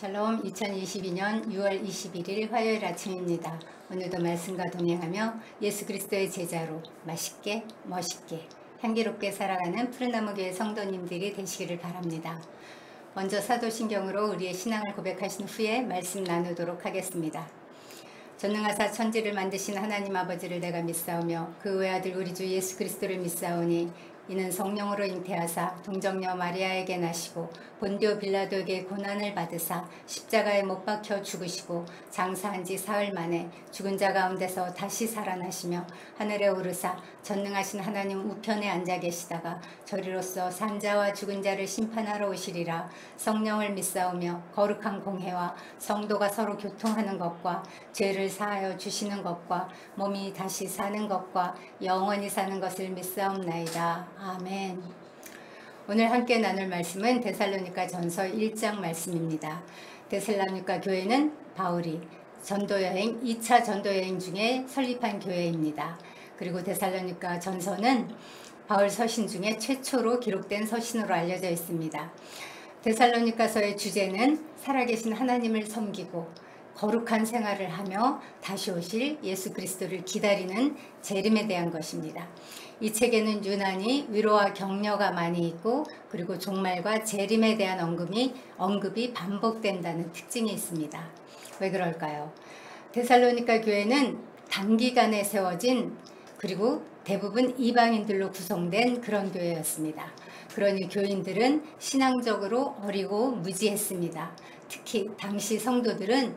샬롬 2022년 6월 21일 화요일 아침입니다. 오늘도 말씀과 동행하며 예수 그리스도의 제자로 맛있게 멋있게 향기롭게 살아가는 푸른나무교회 성도님들이 되시기를 바랍니다. 먼저 사도신경으로 우리의 신앙을 고백하신 후에 말씀 나누도록 하겠습니다. 전능하사 천지를 만드신 하나님 아버지를 내가 믿사오며 그 외아들 우리 주 예수 그리스도를 믿사오니 이는 성령으로 잉태하사 동정녀 마리아에게 나시고 본디오 빌라도에게 고난을 받으사 십자가에 못 박혀 죽으시고 장사한 지 사흘 만에 죽은 자 가운데서 다시 살아나시며 하늘에 오르사 전능하신 하나님 우편에 앉아 계시다가 저리로서 산자와 죽은 자를 심판하러 오시리라. 성령을 믿사오며 거룩한 공회와 성도가 서로 교통하는 것과 죄를 사하여 주시는 것과 몸이 다시 사는 것과 영원히 사는 것을 믿사옵나이다. 아멘. 오늘 함께 나눌 말씀은 데살로니가 전서 1장 말씀입니다. 데살로니가 교회는 바울이 전도여행 2차 전도여행 중에 설립한 교회입니다. 그리고 데살로니가 전서는 바울 서신 중에 최초로 기록된 서신으로 알려져 있습니다. 데살로니가서의 주제는 살아계신 하나님을 섬기고 거룩한 생활을 하며 다시 오실 예수 그리스도를 기다리는 재림에 대한 것입니다. 이 책에는 유난히 위로와 격려가 많이 있고 그리고 종말과 재림에 대한 언급이 반복된다는 특징이 있습니다. 왜 그럴까요? 데살로니가 교회는 단기간에 세워진 그리고 대부분 이방인들로 구성된 그런 교회였습니다. 그러니 교인들은 신앙적으로 어리고 무지했습니다. 특히 당시 성도들은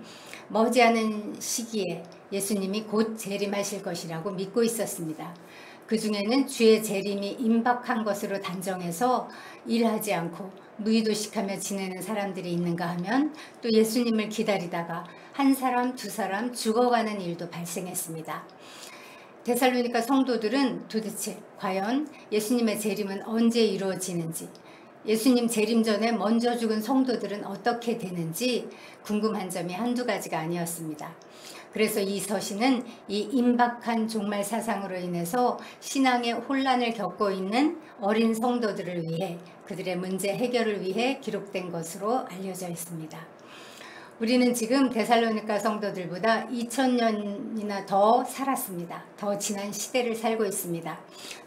머지않은 시기에 예수님이 곧 재림하실 것이라고 믿고 있었습니다. 그 중에는 주의 재림이 임박한 것으로 단정해서 일하지 않고 무의도식하며 지내는 사람들이 있는가 하면 또 예수님을 기다리다가 한 사람 두 사람 죽어가는 일도 발생했습니다. 데살로니가 성도들은 도대체 과연 예수님의 재림은 언제 이루어지는지, 예수님 재림 전에 먼저 죽은 성도들은 어떻게 되는지 궁금한 점이 한두 가지가 아니었습니다. 그래서 이 서신은 이 임박한 종말 사상으로 인해서 신앙의 혼란을 겪고 있는 어린 성도들을 위해 그들의 문제 해결을 위해 기록된 것으로 알려져 있습니다. 우리는 지금 데살로니가 성도들보다 2000년이나 더 살았습니다. 더 지난 시대를 살고 있습니다.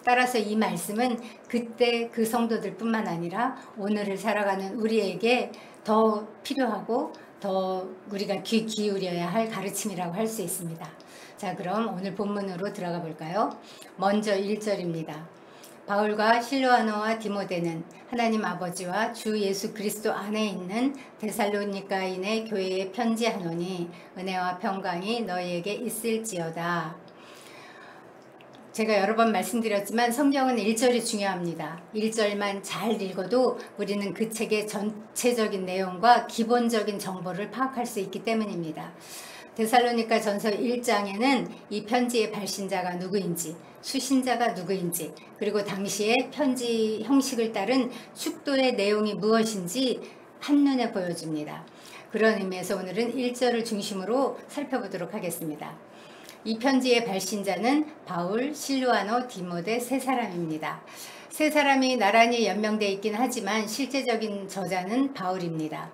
따라서 이 말씀은 그때 그 성도들뿐만 아니라 오늘을 살아가는 우리에게 더 필요하고 더 우리가 귀 기울여야 할 가르침이라고 할 수 있습니다. 자, 그럼 오늘 본문으로 들어가 볼까요? 먼저 1절입니다. 바울과 실로아노와 디모데는 하나님 아버지와 주 예수 그리스도 안에 있는 데살로니가인의 교회에 편지하노니 은혜와 평강이 너희에게 있을지어다. 제가 여러 번 말씀드렸지만 성경은 1절이 중요합니다. 1절만 잘 읽어도 우리는 그 책의 전체적인 내용과 기본적인 정보를 파악할 수 있기 때문입니다. 데살로니가 전서 1장에는 이 편지의 발신자가 누구인지, 수신자가 누구인지, 그리고 당시의 편지 형식을 따른 축도의 내용이 무엇인지 한눈에 보여줍니다. 그런 의미에서 오늘은 1절을 중심으로 살펴보도록 하겠습니다. 이 편지의 발신자는 바울, 실루아노, 디모데 세 사람입니다. 세 사람이 나란히 연명되어 있긴 하지만 실제적인 저자는 바울입니다.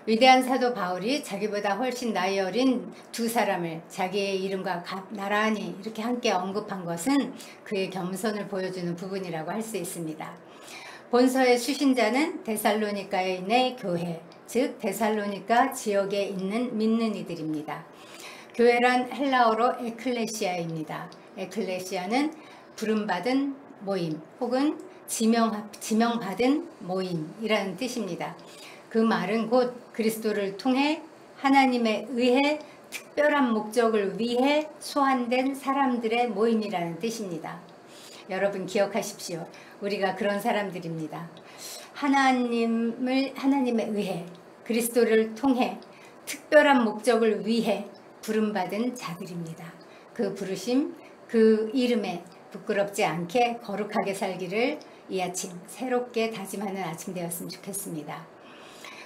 위대한 사도 바울이 자기보다 훨씬 나이 어린 두 사람을 자기의 이름과 나란히 이렇게 함께 언급한 것은 그의 겸손을 보여주는 부분이라고 할 수 있습니다. 본서의 수신자는 데살로니가인의 교회, 즉 데살로니가 지역에 있는 믿는 이들입니다. 교회란 헬라어로 에클레시아입니다. 에클레시아는 부름받은 모임 혹은 지명받은 모임이라는 뜻입니다. 그 말은 곧 그리스도를 통해 하나님에 의해 특별한 목적을 위해 소환된 사람들의 모임이라는 뜻입니다. 여러분 기억하십시오. 우리가 그런 사람들입니다. 하나님에 의해 그리스도를 통해 특별한 목적을 위해 부름받은 자들입니다. 그 부르심, 그 이름에 부끄럽지 않게 거룩하게 살기를 이 아침 새롭게 다짐하는 아침 되었으면 좋겠습니다.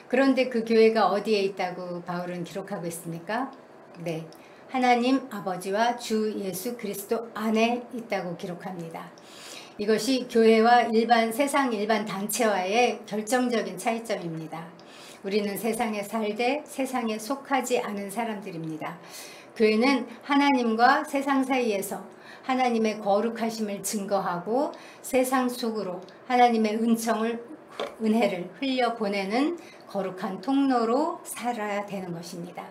그런데 그 교회가 어디에 있다고 바울은 기록하고 있습니까? 네, 하나님 아버지와 주 예수 그리스도 안에 있다고 기록합니다. 이것이 교회와 세상 일반 단체와의 결정적인 차이점입니다. 우리는 세상에 살되 세상에 속하지 않은 사람들입니다. 교회는 하나님과 세상 사이에서 하나님의 거룩하심을 증거하고 세상 속으로 하나님의 은혜를 흘려보내는 거룩한 통로로 살아야 되는 것입니다.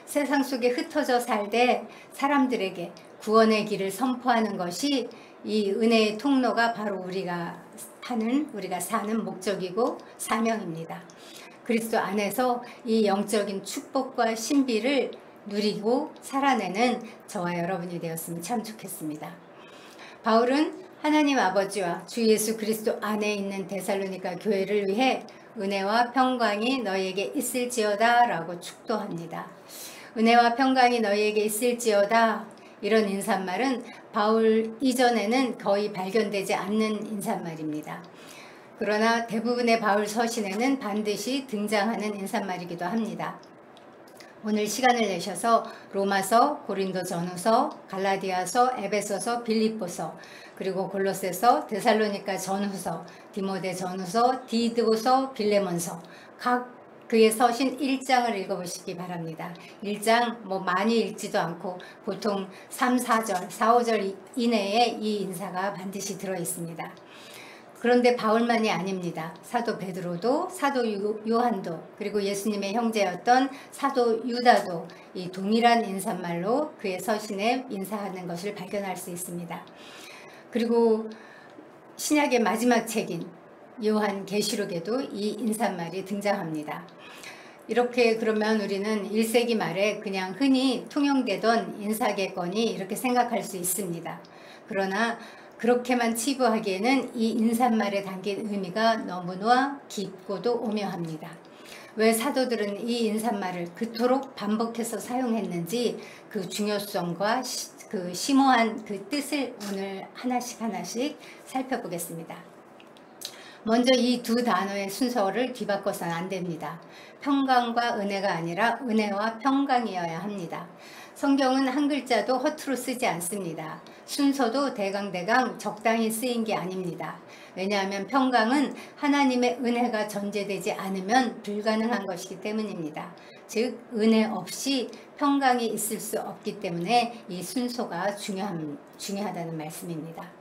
세상 속에 흩어져 살되 사람들에게 구원의 길을 선포하는 것이 이 은혜의 통로가 바로 우리가 사는 목적이고 사명입니다. 그리스도 안에서 이 영적인 축복과 신비를 누리고 살아내는 저와 여러분이 되었으면 참 좋겠습니다. 바울은 하나님 아버지와 주 예수 그리스도 안에 있는 데살로니가 교회를 위해 은혜와 평강이 너희에게 있을지어다 라고 축도합니다. 은혜와 평강이 너희에게 있을지어다, 이런 인사말은 바울 이전에는 거의 발견되지 않는 인사말입니다. 그러나 대부분의 바울 서신에는 반드시 등장하는 인사말이기도 합니다. 오늘 시간을 내셔서 로마서, 고린도 전후서, 갈라디아서, 에베소서, 빌립보서, 그리고 골로새서, 데살로니가 전후서, 디모데 전후서, 디도서, 빌레몬서 각 그의 서신 1장을 읽어보시기 바랍니다. 1장 많이 읽지도 않고 보통 3, 4절, 4, 5절 이내에 이 인사가 반드시 들어있습니다. 그런데 바울만이 아닙니다. 사도 베드로도, 사도 요한도, 그리고 예수님의 형제였던 사도 유다도 이 동일한 인사말로 그의 서신에 인사하는 것을 발견할 수 있습니다. 그리고 신약의 마지막 책인 요한 계시록에도 이 인사말이 등장합니다. 이렇게 그러면 우리는 1세기 말에 그냥 흔히 통용되던 인사계권이 이렇게 생각할 수 있습니다. 그러나 그렇게만 치부하기에는 이 인사말에 담긴 의미가 너무나 깊고도 오묘합니다. 왜 사도들은 이 인사말을 그토록 반복해서 사용했는지 그 중요성과 그 심오한 그 뜻을 오늘 하나씩 살펴보겠습니다. 먼저 이 두 단어의 순서를 뒤바꿔서는 안 됩니다. 평강과 은혜가 아니라 은혜와 평강이어야 합니다. 성경은 한 글자도 허투루 쓰지 않습니다. 순서도 대강대강 적당히 쓰인 게 아닙니다. 왜냐하면 평강은 하나님의 은혜가 전제되지 않으면 불가능한 것이기 때문입니다. 즉 은혜 없이 평강이 있을 수 없기 때문에 이 순서가 중요하다는 말씀입니다.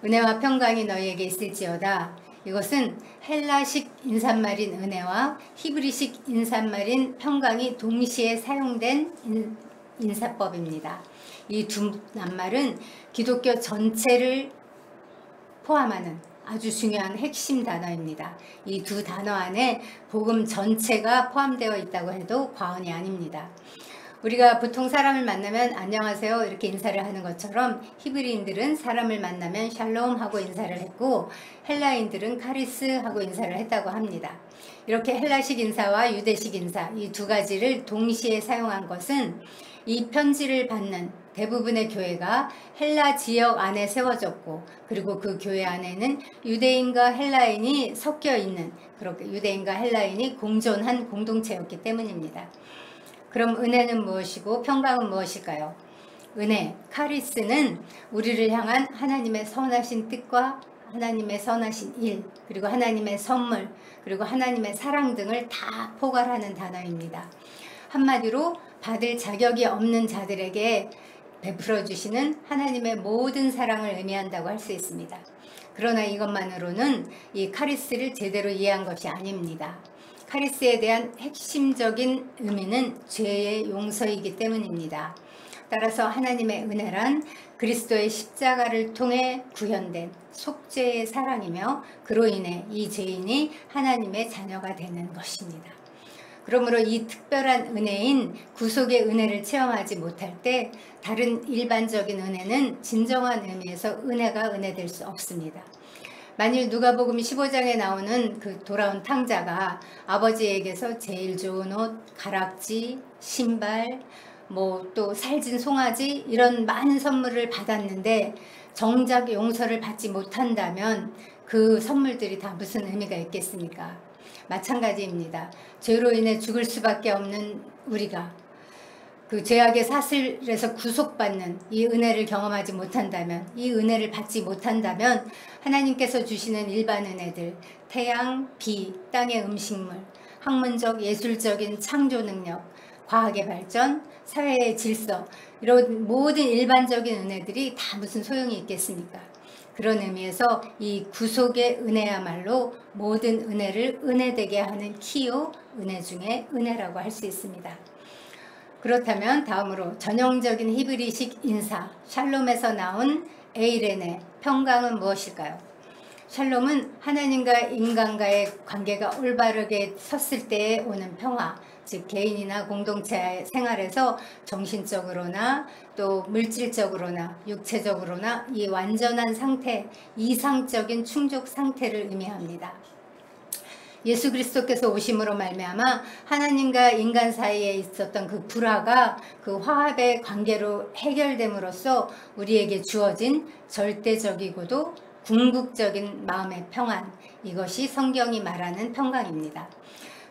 은혜와 평강이 너희에게 있을지어다. 이것은 헬라식 인사말인 은혜와 히브리식 인사말인 평강이 동시에 사용된 인사법입니다. 이 두 낱말은 기독교 전체를 포함하는 아주 중요한 핵심 단어입니다. 이 두 단어 안에 복음 전체가 포함되어 있다고 해도 과언이 아닙니다. 우리가 보통 사람을 만나면 안녕하세요 이렇게 인사를 하는 것처럼 히브리인들은 사람을 만나면 샬롬 하고 인사를 했고 헬라인들은 카리스 하고 인사를 했다고 합니다. 이렇게 헬라식 인사와 유대식 인사 이 두 가지를 동시에 사용한 것은 이 편지를 받는 대부분의 교회가 헬라 지역 안에 세워졌고 그리고 그 교회 안에는 유대인과 헬라인이 섞여 있는 그렇게 유대인과 헬라인이 공존한 공동체였기 때문입니다. 그럼 은혜는 무엇이고 평강은 무엇일까요? 은혜, 카리스는 우리를 향한 하나님의 선하신 뜻과 하나님의 선하신 일, 그리고 하나님의 선물, 그리고 하나님의 사랑 등을 다 포괄하는 단어입니다. 한마디로 받을 자격이 없는 자들에게 베풀어 주시는 하나님의 모든 사랑을 의미한다고 할 수 있습니다. 그러나 이것만으로는 이 카리스를 제대로 이해한 것이 아닙니다. 카리스에 대한 핵심적인 의미는 죄의 용서이기 때문입니다. 따라서 하나님의 은혜란 그리스도의 십자가를 통해 구현된 속죄의 사랑이며 그로 인해 이 죄인이 하나님의 자녀가 되는 것입니다. 그러므로 이 특별한 은혜인 구속의 은혜를 체험하지 못할 때 다른 일반적인 은혜는 진정한 의미에서 은혜가 은혜될 수 없습니다. 만일 누가복음 15장에 나오는 그 돌아온 탕자가 아버지에게서 제일 좋은 옷, 가락지, 신발, 또 살진 송아지 이런 많은 선물을 받았는데 정작 용서를 받지 못한다면 그 선물들이 다 무슨 의미가 있겠습니까? 마찬가지입니다. 죄로 인해 죽을 수밖에 없는 우리가 그 죄악의 사슬에서 구속받는 이 은혜를 경험하지 못한다면, 이 은혜를 받지 못한다면 하나님께서 주시는 일반 은혜들, 태양, 비, 땅의 음식물, 학문적 예술적인 창조 능력, 과학의 발전, 사회의 질서, 이런 모든 일반적인 은혜들이 다 무슨 소용이 있겠습니까? 그런 의미에서 이 구속의 은혜야말로 모든 은혜를 은혜되게 하는 키요, 은혜 중에 은혜라고 할 수 있습니다. 그렇다면 다음으로 전형적인 히브리식 인사 샬롬에서 나온 에이레네, 평강은 무엇일까요? 샬롬은 하나님과 인간과의 관계가 올바르게 섰을 때에 오는 평화, 즉 개인이나 공동체 생활에서 정신적으로나 또 물질적으로나 육체적으로나 이 완전한 상태, 이상적인 충족 상태를 의미합니다. 예수 그리스도께서 오심으로 말미암아 하나님과 인간 사이에 있었던 그 불화가 그 화합의 관계로 해결됨으로써 우리에게 주어진 절대적이고도 궁극적인 마음의 평안, 이것이 성경이 말하는 평강입니다.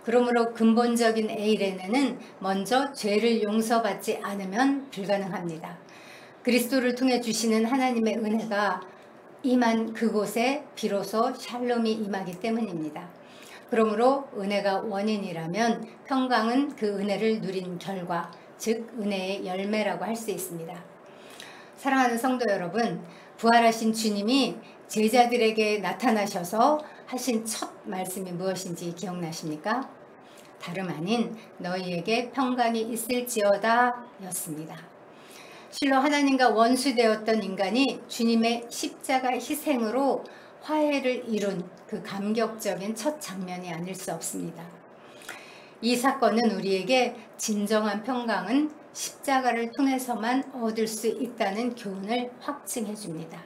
그러므로 근본적인 에이레네는 먼저 죄를 용서받지 않으면 불가능합니다. 그리스도를 통해 주시는 하나님의 은혜가 임한 그곳에 비로소 샬롬이 임하기 때문입니다. 그러므로 은혜가 원인이라면 평강은 그 은혜를 누린 결과, 즉 은혜의 열매라고 할 수 있습니다. 사랑하는 성도 여러분, 부활하신 주님이 제자들에게 나타나셔서 하신 첫 말씀이 무엇인지 기억나십니까? 다름 아닌 너희에게 평강이 있을지어다 였습니다. 실로 하나님과 원수되었던 인간이 주님의 십자가 희생으로 화해를 이룬 그 감격적인 첫 장면이 아닐 수 없습니다. 이 사건은 우리에게 진정한 평강은 십자가를 통해서만 얻을 수 있다는 교훈을 확증해 줍니다.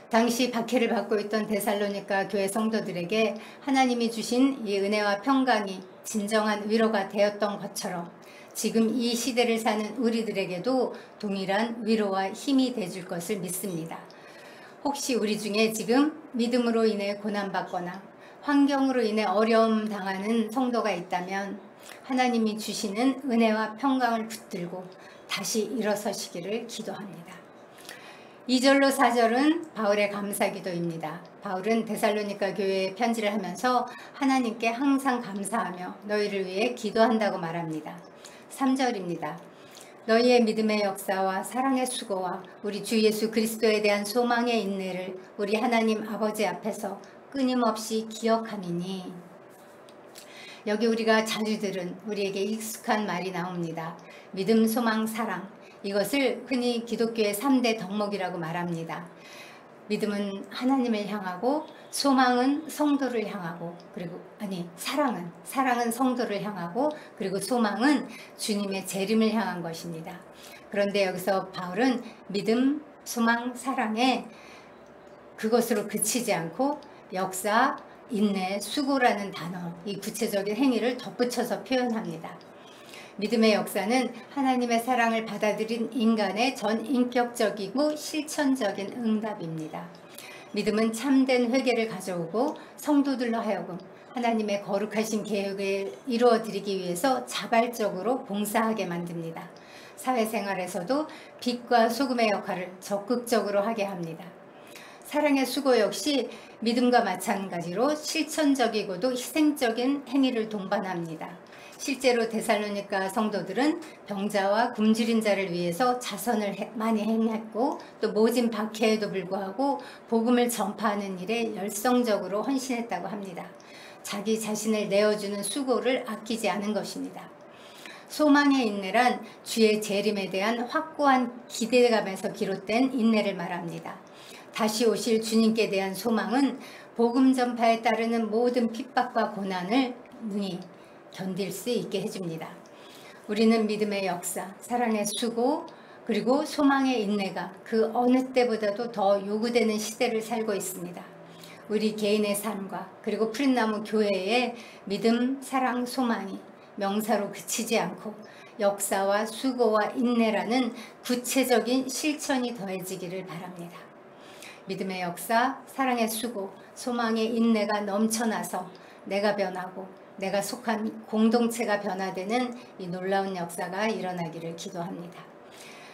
당시 박해를 받고 있던 데살로니가 교회 성도들에게 하나님이 주신 이 은혜와 평강이 진정한 위로가 되었던 것처럼 지금 이 시대를 사는 우리들에게도 동일한 위로와 힘이 되줄 것을 믿습니다. 혹시 우리 중에 지금 믿음으로 인해 고난받거나 환경으로 인해 어려움 당하는 성도가 있다면 하나님이 주시는 은혜와 평강을 붙들고 다시 일어서시기를 기도합니다. 2절로 4절은 바울의 감사기도입니다. 바울은 데살로니가 교회에 편지를 하면서 하나님께 항상 감사하며 너희를 위해 기도한다고 말합니다. 3절입니다. 너희의 믿음의 역사와 사랑의 수고와 우리 주 예수 그리스도에 대한 소망의 인내를 우리 하나님 아버지 앞에서 끊임없이 기억함이니. 여기 우리가 자주 들은 우리에게 익숙한 말이 나옵니다. 믿음, 소망, 사랑. 이것을 흔히 기독교의 3대 덕목이라고 말합니다. 믿음은 하나님을 향하고, 소망은 성도를 향하고, 그리고 사랑은 성도를 향하고, 그리고 소망은 주님의 재림을 향한 것입니다. 그런데 여기서 바울은 믿음, 소망, 사랑에 그것으로 그치지 않고 역사, 인내, 수고라는 단어, 이 구체적인 행위를 덧붙여서 표현합니다. 믿음의 역사는 하나님의 사랑을 받아들인 인간의 전인격적이고 실천적인 응답입니다. 믿음은 참된 회개를 가져오고 성도들로 하여금 하나님의 거룩하신 계획을 이루어드리기 위해서 자발적으로 봉사하게 만듭니다. 사회생활에서도 빛과 소금의 역할을 적극적으로 하게 합니다. 사랑의 수고 역시 믿음과 마찬가지로 실천적이고도 희생적인 행위를 동반합니다. 실제로 데살로니가 성도들은 병자와 굶주린 자를 위해서 자선을 많이 행했고 또 모진 박해에도 불구하고 복음을 전파하는 일에 열성적으로 헌신했다고 합니다. 자기 자신을 내어주는 수고를 아끼지 않은 것입니다. 소망의 인내란 주의 재림에 대한 확고한 기대감에서 비롯된 인내를 말합니다. 다시 오실 주님께 대한 소망은 복음 전파에 따르는 모든 핍박과 고난을 능히 견딜 수 있게 해줍니다. 우리는 믿음의 역사, 사랑의 수고, 그리고 소망의 인내가 그 어느 때보다도 더 요구되는 시대를 살고 있습니다. 우리 개인의 삶과 그리고 푸른나무 교회의 믿음, 사랑, 소망이 명사로 그치지 않고 역사와 수고와 인내라는 구체적인 실천이 더해지기를 바랍니다. 믿음의 역사, 사랑의 수고, 소망의 인내가 넘쳐나서 내가 변하고 내가 속한 공동체가 변화되는 이 놀라운 역사가 일어나기를 기도합니다.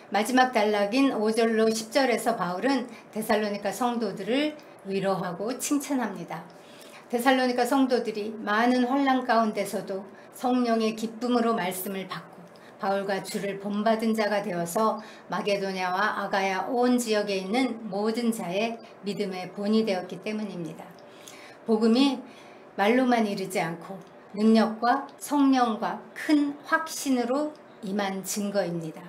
마지막 단락인 5절로 10절에서 바울은 데살로니가 성도들을 위로하고 칭찬합니다. 데살로니가 성도들이 많은 환난 가운데서도 성령의 기쁨으로 말씀을 받고 바울과 주를 본받은 자가 되어서 마게도냐와 아가야 온 지역에 있는 모든 자의 믿음의 본이 되었기 때문입니다. 복음이 말로만 이르지 않고 능력과 성령과 큰 확신으로 임한 증거입니다.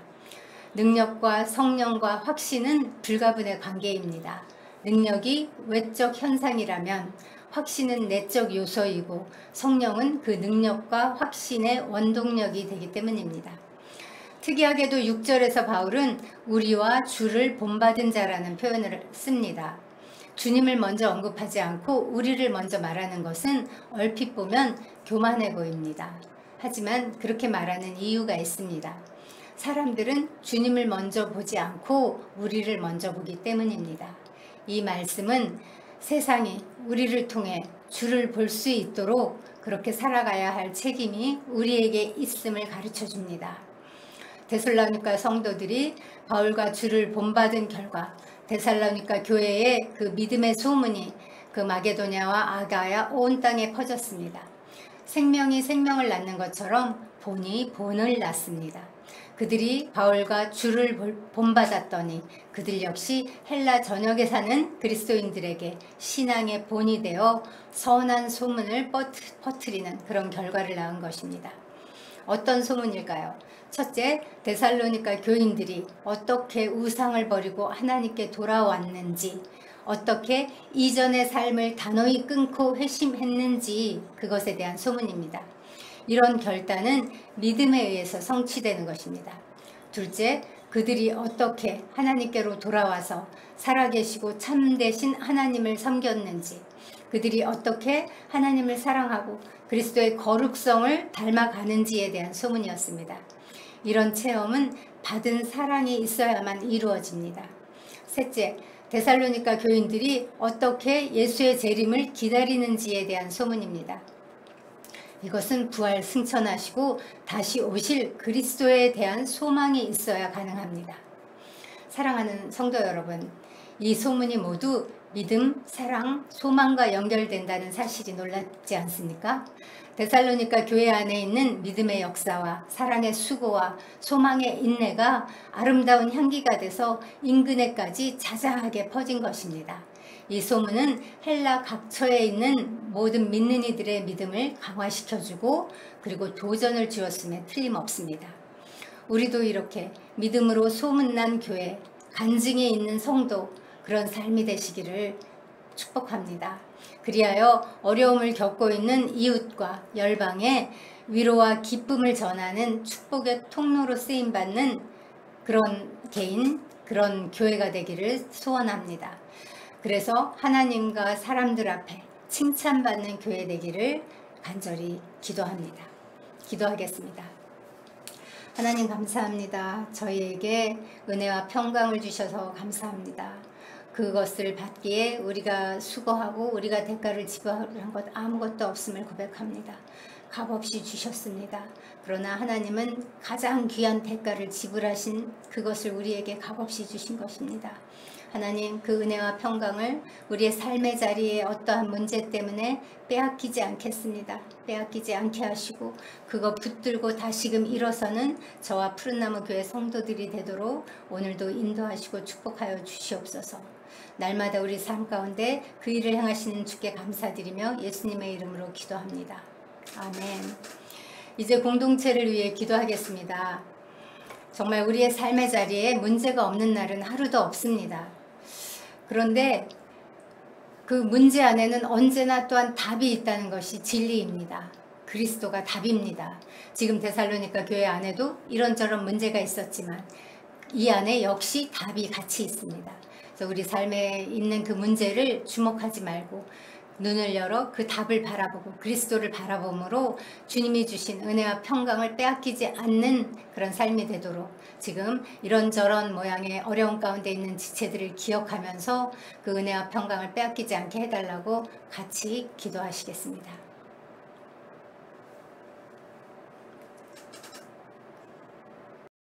능력과 성령과 확신은 불가분의 관계입니다. 능력이 외적 현상이라면 확신은 내적 요소이고 성령은 그 능력과 확신의 원동력이 되기 때문입니다. 특이하게도 6절에서 바울은 우리와 주를 본받은 자라는 표현을 씁니다. 주님을 먼저 언급하지 않고 우리를 먼저 말하는 것은 얼핏 보면 교만해 보입니다. 하지만 그렇게 말하는 이유가 있습니다. 사람들은 주님을 먼저 보지 않고 우리를 먼저 보기 때문입니다. 이 말씀은 세상이 우리를 통해 주를 볼 수 있도록 그렇게 살아가야 할 책임이 우리에게 있음을 가르쳐 줍니다. 데살로니가 성도들이 바울과 주를 본받은 결과 데살로니가 교회의 그 믿음의 소문이 그 마게도냐와 아가야 온 땅에 퍼졌습니다. 생명이 생명을 낳는 것처럼 본이 본을 낳습니다. 그들이 바울과 주를 본받았더니 그들 역시 헬라 전역에 사는 그리스도인들에게 신앙의 본이 되어 선한 소문을 퍼뜨리는 그런 결과를 낳은 것입니다. 어떤 소문일까요? 첫째, 데살로니가 교인들이 어떻게 우상을 버리고 하나님께 돌아왔는지, 어떻게 이전의 삶을 단호히 끊고 회심했는지 그것에 대한 소문입니다. 이런 결단은 믿음에 의해서 성취되는 것입니다. 둘째, 그들이 어떻게 하나님께로 돌아와서 살아계시고 참되신 하나님을 섬겼는지, 그들이 어떻게 하나님을 사랑하고 그리스도의 거룩성을 닮아가는지에 대한 소문이었습니다. 이런 체험은 받은 사랑이 있어야만 이루어집니다. 셋째, 데살로니가 교인들이 어떻게 예수의 재림을 기다리는지에 대한 소문입니다. 이것은 부활 승천하시고 다시 오실 그리스도에 대한 소망이 있어야 가능합니다. 사랑하는 성도 여러분, 이 소문이 모두 믿음, 사랑, 소망과 연결된다는 사실이 놀랍지 않습니까? 데살로니가 교회 안에 있는 믿음의 역사와 사랑의 수고와 소망의 인내가 아름다운 향기가 돼서 인근에까지 자자하게 퍼진 것입니다. 이 소문은 헬라 각처에 있는 모든 믿는 이들의 믿음을 강화시켜주고 그리고 도전을 주었음에 틀림없습니다. 우리도 이렇게 믿음으로 소문난 교회, 간증에 있는 성도, 그런 삶이 되시기를 축복합니다. 그리하여 어려움을 겪고 있는 이웃과 열방에 위로와 기쁨을 전하는 축복의 통로로 쓰임받는 그런 개인, 그런 교회가 되기를 소원합니다. 그래서 하나님과 사람들 앞에 칭찬받는 교회 되기를 간절히 기도합니다. 기도하겠습니다. 하나님 감사합니다. 저희에게 은혜와 평강을 주셔서 감사합니다. 그것을 받기에 우리가 수고하고 우리가 대가를 지불한 것 아무것도 없음을 고백합니다. 값없이 주셨습니다. 그러나 하나님은 가장 귀한 대가를 지불하신 그것을 우리에게 값없이 주신 것입니다. 하나님, 그 은혜와 평강을 우리의 삶의 자리에 어떠한 문제 때문에 빼앗기지 않겠습니다. 빼앗기지 않게 하시고 그거 붙들고 다시금 일어서는 저와 푸른나무 교회 성도들이 되도록 오늘도 인도하시고 축복하여 주시옵소서. 날마다 우리 삶 가운데 그 일을 행하시는 주께 감사드리며 예수님의 이름으로 기도합니다. 아멘. 이제 공동체를 위해 기도하겠습니다. 정말 우리의 삶의 자리에 문제가 없는 날은 하루도 없습니다. 그런데 그 문제 안에는 언제나 또한 답이 있다는 것이 진리입니다. 그리스도가 답입니다. 지금 데살로니가 교회 안에도 이런저런 문제가 있었지만 이 안에 역시 답이 같이 있습니다. 그래서 우리 삶에 있는 그 문제를 주목하지 말고 눈을 열어 그 답을 바라보고 그리스도를 바라봄으로 주님이 주신 은혜와 평강을 빼앗기지 않는 그런 삶이 되도록 지금 이런저런 모양의 어려운 가운데 있는 지체들을 기억하면서 그 은혜와 평강을 빼앗기지 않게 해달라고 같이 기도하시겠습니다.